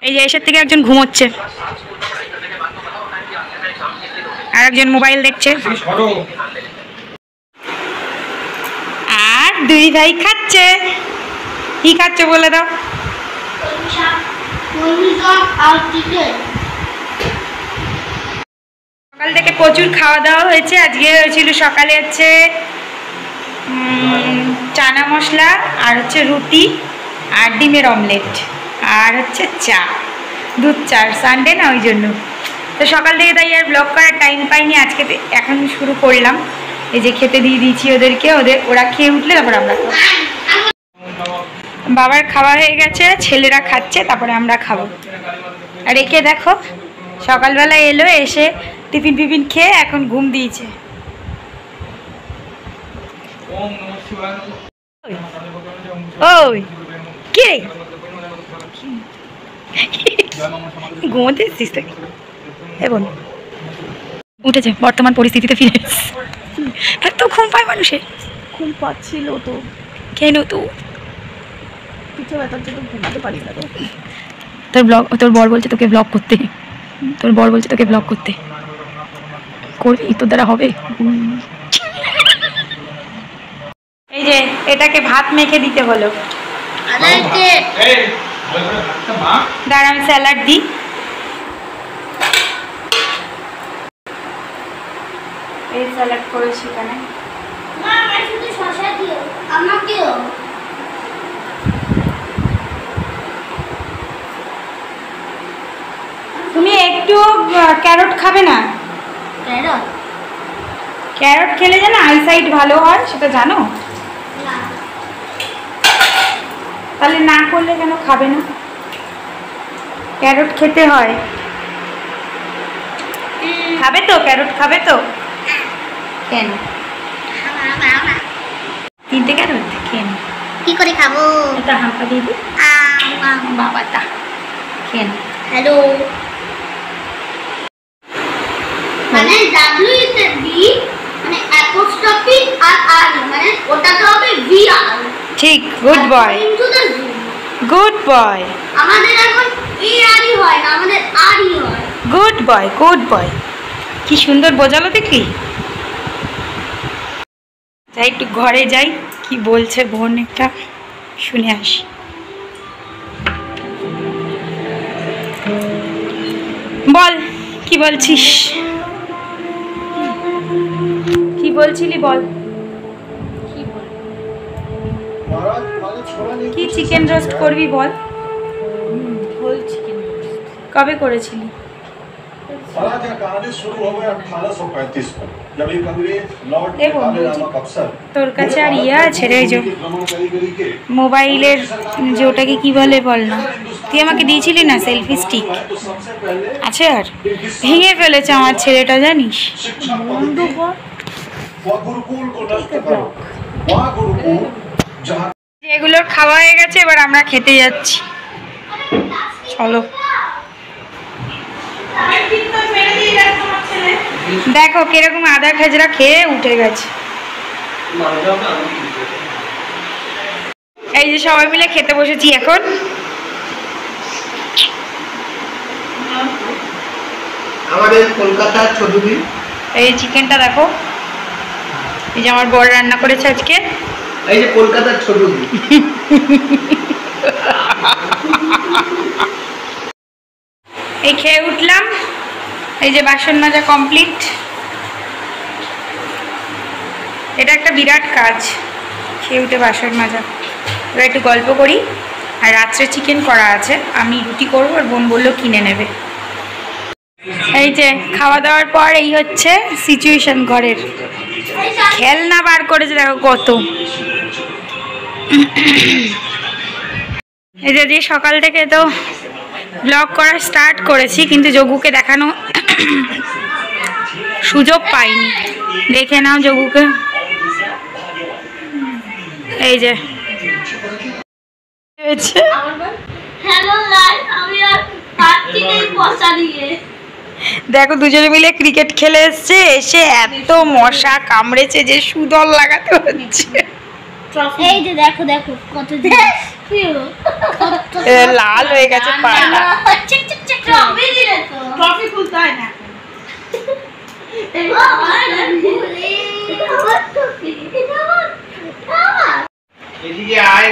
এই যে এসের থেকে একজন ঘুমোচ্ছে আর একজন মোবাইল দেখছে আর দুই ভাই খাচ্ছে। কি খাচ্ছে বলে দাও? সকাল থেকে প্রচুর খাওয়া দাওয়া হয়েছে। আজকে হয়েছিল সকালে হচ্ছে চানা মশলা আর হচ্ছে রুটি আর ডিমের অমলেট আর হচ্ছে চা, দুধ চা। সানডে না ওই জন্য তো সকাল থেকে তাই আর ব্লগ করার টাইম পাইনি। আজকে এখন শুরু করলাম। এই যে খেতে দিয়ে দিয়েছি ওদেরকে, ওরা খেয়ে উঠলে তারপর আমরা খাবো। বাবার খাওয়া হয়ে গেছে, ছেলেরা খাচ্ছে, তারপরে আমরা খাবো। আর একে দেখো সকালবেলা এলো, এসে টিফিন খেয়ে এখন ঘুম দিয়েছে। ওই কে ঘুমোতে এসছিস তুই? এখন উঠেছে, বর্তমান পরিস্থিতিতে ফিরে এত ঘুম পায় মানুষের। ঘুম পাচ্ছিল তো কেন তো পিঠে ব্যথার জন্য ঘুমাতে পারি না। তোর বর বলছে তোকে ব্লগ করতে, করবি? তোর দ্বারা হবে? এই যে এটাকে ভাত মেখে দিতে হলো। দাঁড়া আমি স্যালাড দিই। এই স্যালাড করেছি এখানে। তুমি একটু ক্যারট খাবে না? ক্যারট খেলে জানো আইসাইট ভালো হয়, সেটা জানো? তাহলে না করলে কেন খাবে না? ক্যারট খেতে হয়। খাবে তো? ক্যারট খাবে তো? কেন? তিনটে ক্যারট কেন? কি করে খাবো? এটা হাঁপা দিয়ে দিই। বাবাটা কেন? হ্যালো মানে ডাব্লিউ তে বি মানে অ্যাপোস্ট্রফি আর আর মানে ওটাতে হবে ভি আর। ঠিক, good boy, into the good boy. আমাদের এখন ই আরই হয় না, আমাদের আরই হয়। Good boy, good boy. কি সুন্দর বোঝালো দেখি। যাই একটু ঘরে যাই, কি বলছে বোন একটা শুনে আসি। বল কি বলছিস? কি বলছিলি বল। কি চিকেন রোস্ট করবি বল। হোল চিকেন কবে করেছিলি? তোর কাছে আর ইয়ে আছে রে, যে মোবাইলের যে ওটাকে কি বলে বল না, তুই আমাকে দিয়েছিলি না সেলফি স্টিক আছে? আর ভেঙে ফেলেছে আমার ছেলেটা জানিস। এগুলোর খাওয়া হয়ে গেছে, এবার আমরা খেতে যাচ্ছি। চলো। দেখো কিরকম আদা খেজরা খেয়ে উঠে গেছে। এই যে সবাই মিলে খেতে বসেছি এখন। আমাদের কলকাতার ছোটদি এই চিকেনটা দেখো, এই যে আমার বর রান্না করেছে আজকে। এই যে কলকাতার ছোটদি এই খেয়ে উঠলাম। এই যে বাসন মাজা কমপ্লিট। এটা একটা বিরাট কাজ, খেয়ে উঠে বাসন মাজা। এবার একটু গল্প করি। আর রাত্রে চিকেন করা আছে, আমি রুটি করবো, আর বোন বললো কিনে নেবে। এই যে খাওয়া দাওয়ার পর এই হচ্ছে সিচুয়েশন ঘরের। খেলনা বার করেছে দেখো কত। এই যে সকাল থেকে তো ব্লগ করা স্টার্ট করেছি, কিন্তু যোগুকে দেখানো সুযোগ পাইনি। দেখে নাও যোগুকে। এই যে দেখো দুজনে মিলে ক্রিকেট খেলে এসছে, এসে এত মশা কামড়েছে যে সুদল লাগাতে হচ্ছে। এই যে দেখো দেখো কত লাল হয়ে গেছে পাটা। ট্রফি খুলতে হয় না।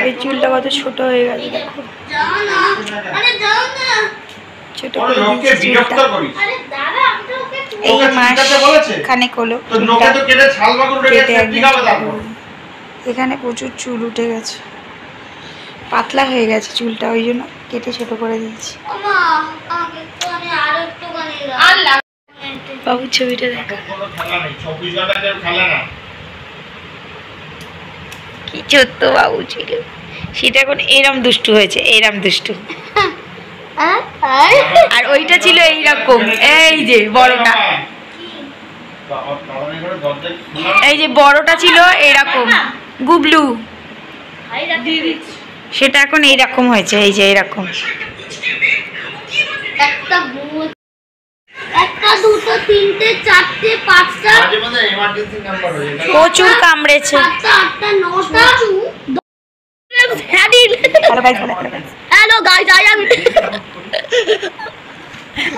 এই চুলটা কত ছোট হয়ে গেছে দেখো, ছোট করে দিয়েছি চুলটা। এই মাস খানেক হলো চুলটা কেটে একদম, এখানে প্রচুর চুল উঠে গেছে, পাতলা হয়ে গেছে চুলটা, ওই জন্য কেটে ছোট করে দিয়েছি। বাবুর ছবিটা দেখা, কি ছোট্ট বাবু ছিল সেটা, এখন এরম দুষ্টু হয়েছে, এরম দুষ্টু। আর ওইটা ছিল এইরকম, এই যে বড়টা, এই যে বড়টা ছিল এরকম গুবলু, সেটা এখন এইরকম হয়েছে, এই যে এরকম। একটা দুটো তিনটে চারটে পাঁচটা প্রচুর কামড়েছে। সাতটা আটটা নটা। হ্যালো গাইস, আই এম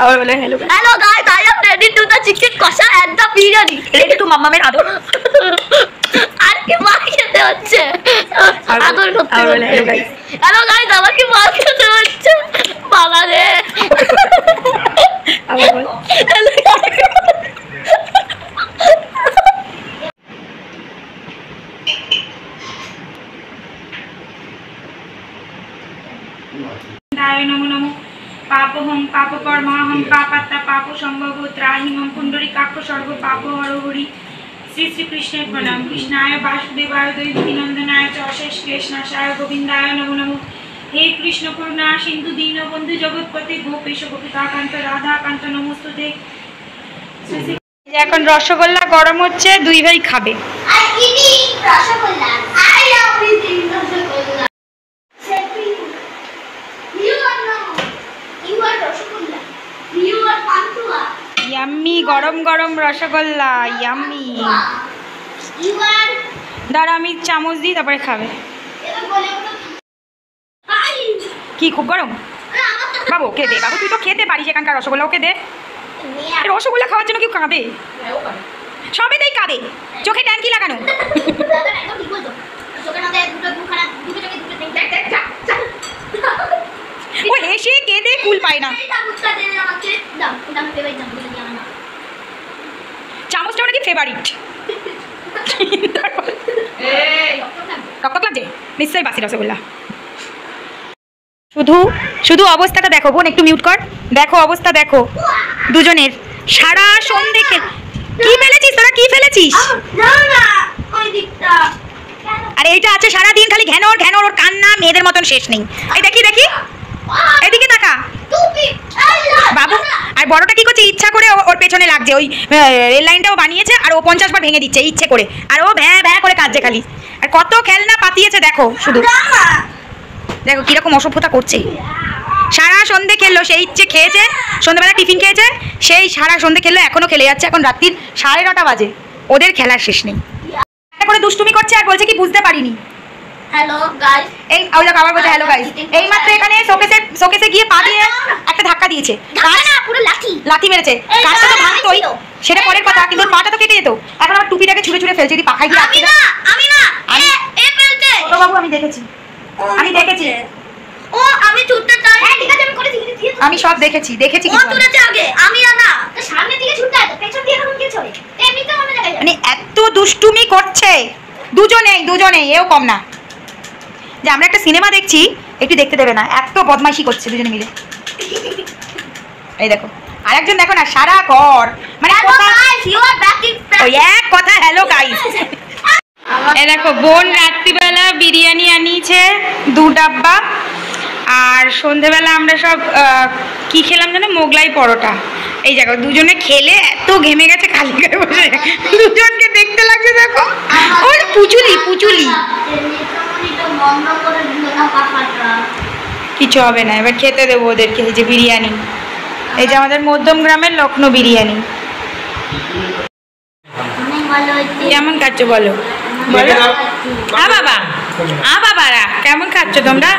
আবার বলে hello Hello guys, I am ready to the chicken কষা and the biryani. Ready to মাম্মামের আদর। আর কি মার খেতে হচ্ছে? আদর করতে আবার বলে হ্যালো গাইস। Hello guys, আমার কি মার খেতে হচ্ছে? বাবা রে। আবার বল Hello guys. দায় নমো নমো পাপহং পাপকর্মাহং পাপাত্তা পাপ সম্ভব ত্রাহিমং পুণ্ডরী কাক্ষ সর্ব পাপ হরহরি। শ্রী শ্রীকৃষ্ণের প্রণাম। কৃষ্ণায় বাসুদেবায় দৈবকীনন্দনায় চ অশেষ ক্লেশনাশায় গোবিন্দায় নমো নমো। হে কৃষ্ণ করুণা সিন্ধু দীনবন্ধু জগৎপতি গোপেশ গোপিকাকান্ত রাধাকান্ত নমস্তুতে। এখন রসগোল্লা গরম হচ্ছে, দুই ভাই খাবে। I eating rasgulla. I love eating rasgulla. You are no. You are rasgulla. You are pantua. Yummy গরম গরম রসগোল্লা, ইয়াম্মি। You are দাঁড়া আমি চামচ দিই, তারপরে খাবে। এবার বলে ওটা। হাই। কি খুব গরম? বাবু ওকে দে, বাবু তুই তো খেতে পারিস এখানকার রসগোল্লা, ওকে দে। এই রসগোল্লা খাওয়ার জন্য কেউ কাঁদে? সবেতেই কাঁদে, চোখে ট্যাঙ্কি লাগানো। ও হেসে কেঁদে কুল পায় না। চামচটা নাকি ফেভারিট। টক লাগছে নিশ্চয়ই বাসি রসগোল্লা। শুধু শুধু অবস্থাটা দেখো বোন, একটু মিউট কর। দেখো অবস্থা দেখো দুজনের, সারা সন্ধে কি ফেলেছিস তোরা, কি ফেলেছিস? আর এইটা আছে সারাদিন খালি ঘ্যানোর ঘ্যানোর, ওর কান্না মেয়েদের মতন শেষ নেই। এই দেখি দেখি, এদিকে তাকা বাবু। আর বড়টা কি করছে, ইচ্ছা করে ওর পেছনে লাগছে, ওই রেল লাইনটাও বানিয়েছে আর ও 50 বার ভেঙে দিচ্ছে ইচ্ছে করে, আর ও ভ্যা ভ্যা করে কাঁদছে খালি। আর কত খেলনা পাতিয়েছে দেখো, শুধু দেখো কিরকম অসভ্যতা করছে। সারা সন্ধে খেললো, সেই ইচ্ছে খেয়েছে, সন্ধ্যেবেলা টিফিন খেয়েছে, সেই সারা সন্ধে খেললো, এখনো খেলে যাচ্ছে। এখন রাত্রির 9:30 বাজে, ওদের খেলার শেষ নেই। একটা করে দুষ্টুমি করছে আর বলছে কি বুঝতে পারিনি। হ্যালো গাইস, এই আউলা আবার বলছে হ্যালো গাইস। এই মাত্র এখানে শোকেসে গিয়ে পা দিয়ে একটা ধাক্কা দিয়েছে, না পুরো লাঠি মেরেছে। কাজটা তো ভাঙতোই, সেটা পরের কথা, কিন্তু পাটা তো কেটে যেত। এখন আবার টুপিটাকে ছুঁড়ে ছুঁড়ে ফেলছে, যদি পাখায় দিয়ে আমি না এ ফেলতে। ছোট বাবু আমি দেখেছি, আমি দেখেছি। ও আমি ছুটতে চাই। হ্যাঁ ঠিক আছে, আমি করে দিই। আমি সব দেখেছি ও ছুটেছে আগে, আমি না তো সামনে দিকে ছুটতে হয়, তো পেছন দিয়ে এখন কি ছড়ে এমনিতে মনে দেখা যায়। মানে এত দুষ্টুমি করছে দুজনেই, এও কম না। যে আমরা একটা সিনেমা দেখছি, একটু দেখতে দেবে না, এত বদমাইশি করছে দুজনে মিলে। এই দেখো আরেকজন দেখো না, সারা ঘর মানে ওই এক কথা হ্যালো গাইস। এই দেখো বোন রাত্রিবেলা বিরিয়ানি আনিয়েছে 2 ডাব্বা, আর সন্ধেবেলা আমরা সব কি খেলাম জানো, মোগলাই পরোটা। এই দেখো দুজনে খেলে এত ঘেমে গেছে খালি গায়ে বসে, দুজনকে দেখতে লাগছে দেখো। ওই পুচুলি কিছু হবে না, এবার খেতে দেবো ওদেরকে। এই যে বিরিয়ানি, এই যে আমাদের মধ্যম গ্রামের লখনৌ বিরিয়ানি। কেমন খাচ্ছ বলো? হ্যাঁ বাবা। বাবারা কেমন খাচ্ছ তোমরা?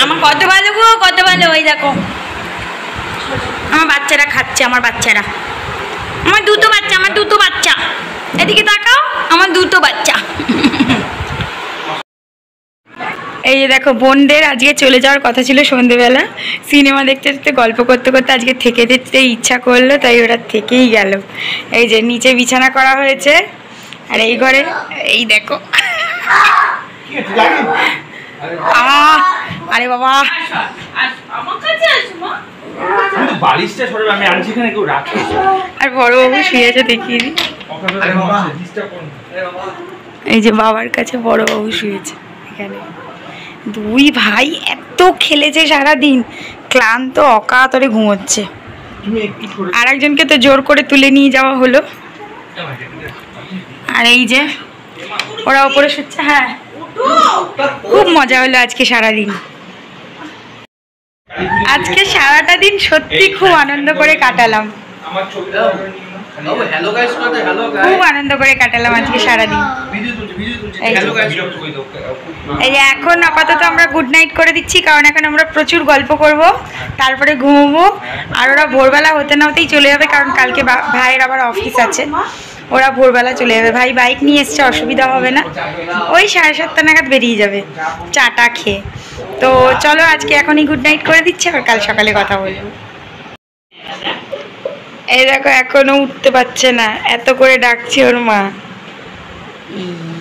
আমার কত ভালো গো, কত ভালো। ওই দেখো আমার বাচ্চারা খাচ্ছে, আমার বাচ্চারা, আমার দুটো বাচ্চা, আমার দুটো বাচ্চা। এদিকে তাকাও, আমার দুটো বাচ্চা। এই যে দেখো বোনদের আজকে চলে যাওয়ার কথা ছিল সন্ধেবেলা, সিনেমা দেখতে দেখতে গল্প করতে করতে আজকে থেকে যেতে ইচ্ছা করলো, তাই ওরা থেকেই গেল। এই যে নিচে বিছানা করা হয়েছে, আর এই ঘরে এই দেখো আরে বাবা আর বড়বাবু শুয়ে আছে, দেখিয়ে দিই। এই যে বাবার কাছে বড়বাবু শুয়েছে এখানে। দুই ভাই এত খেলেছে সারাদিন, ক্লান্ত অকাতরে ঘুমোচ্ছে। আর একজনকে তো জোর করে তুলে নিয়ে যাওয়া হলো। আর এই যে ওরা ওপরে শুচ্ছে। হ্যাঁ, খুব মজা হলো আজকে সারাদিন। আজকে সারাটা দিন সত্যি খুব আনন্দ করে কাটালাম, খুব আনন্দ করে কাটালাম আজকে সারাদিন। এই যে এখন আপাতত আমরা গুড নাইট করে দিচ্ছি, কারণ এখন আমরা প্রচুর গল্প করব, তারপরে ঘুমবো। আর ওরা ভোরবেলা হতে না হতেই চলে যাবে, কারণ কালকে ভাইয়ের আবার অফিস আছে, ওরা ভোরবেলা চলে যাবে। ভাই বাইক নিয়ে এসছে, অসুবিধা হবে না, ওই 7:30 নাগাদ বেরিয়ে যাবে চাটা খেয়ে। তো চলো আজকে এখনই গুড নাইট করে দিচ্ছি, আর কাল সকালে কথা বলবো। এই দেখো এখনো উঠতে পারছে না, এত করে ডাকছে ওর মা।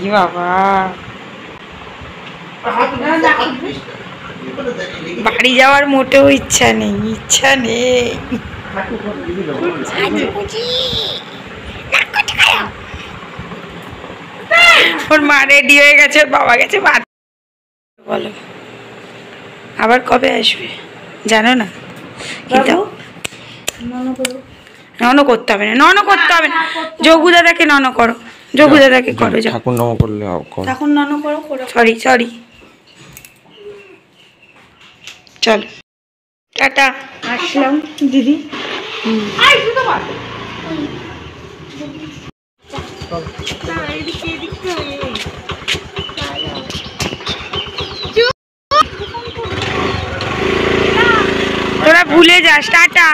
ই বাবা, বাড়ি যাওয়ার মোটেও ইচ্ছা নেই, ইচ্ছা নেই। ওর মা রেডি হয়ে গেছে, ওর বাবা গেছে। বলো আবার কবে আসবে জানো না? নন করতে হবে না, নন করতে হবে না। যোগু দাদাকে নন করো, যোগু দাদাকে করো। ঠাকুর নম করলে ঠাকুর নন করো। সরি সরি, চলো টাটা, আসলাম দিদি। তোরা ভুলে যাস, টাটা।